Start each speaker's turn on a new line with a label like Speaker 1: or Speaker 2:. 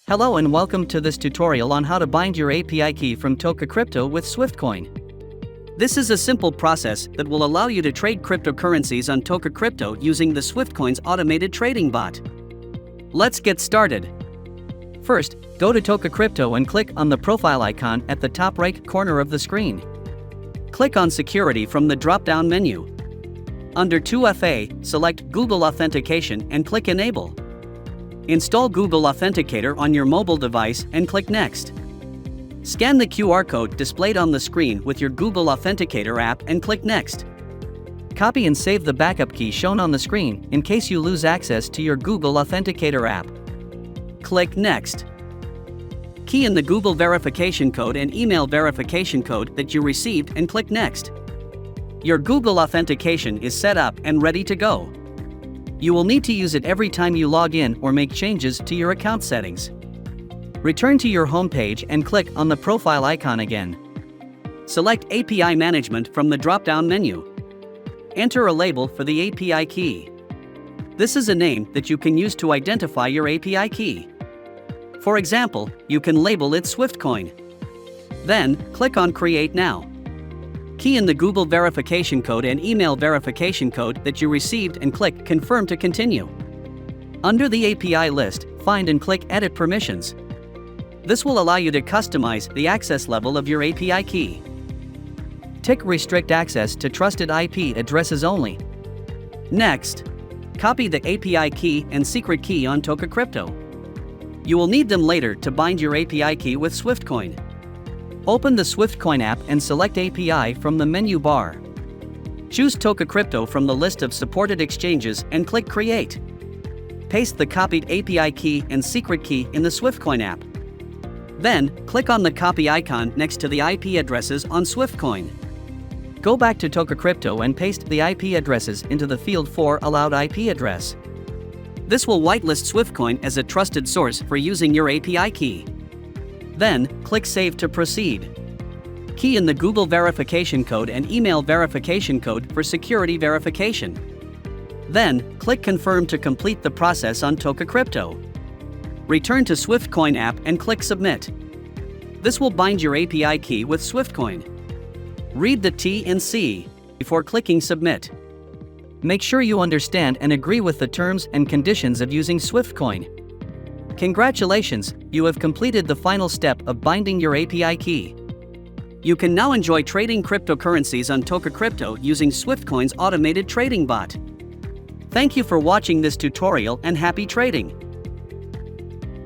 Speaker 1: Hello and welcome to this tutorial on how to bind your API key from Tokocrypto with SwiftCoin. This is a simple process that will allow you to trade cryptocurrencies on Tokocrypto using the SwiftCoin's automated trading bot. Let's get started. First, go to Tokocrypto and click on the profile icon at the top right corner of the screen. Click on Security from the drop-down menu. Under 2FA, select Google Authentication and click Enable. Install Google Authenticator on your mobile device and click Next. Scan the QR code displayed on the screen with your Google Authenticator app and click Next. Copy and save the backup key shown on the screen in case you lose access to your Google Authenticator app. Click Next. Key in the Google verification code and email verification code that you received and click Next. Your Google authentication is set up and ready to go. You will need to use it every time you log in or make changes to your account settings. Return to your home page and click on the profile icon again. Select API Management from the drop-down menu. Enter a label for the API key. This is a name that you can use to identify your API key. For example, you can label it SwiftCoin. Then, click on Create Now. Key in the Google verification code and email verification code that you received and click Confirm to continue. Under the API list, find and click Edit Permissions. This will allow you to customize the access level of your API key. Tick Restrict Access to trusted IP addresses only. Next, copy the API key and secret key on Tokocrypto. You will need them later to bind your API key with SwiftCoin. Open the SwiftCoin app and select API from the menu bar. Choose Tokocrypto from the list of supported exchanges and click Create. Paste the copied API key and secret key in the SwiftCoin app. Then, click on the copy icon next to the IP addresses on SwiftCoin. Go back to Tokocrypto and paste the IP addresses into the field for Allowed IP Address. This will whitelist SwiftCoin as a trusted source for using your API key. Then, click Save to proceed. Key in the Google verification code and email verification code for security verification. Then, click Confirm to complete the process on Tokocrypto. Return to SwiftCoin app and click Submit. This will bind your API key with SwiftCoin. Read the T&C before clicking Submit. Make sure you understand and agree with the terms and conditions of using SwiftCoin. Congratulations, you have completed the final step of binding your API key. You can now enjoy trading cryptocurrencies on Tokocrypto using SwiftCoin's automated trading bot. Thank you for watching this tutorial and happy trading.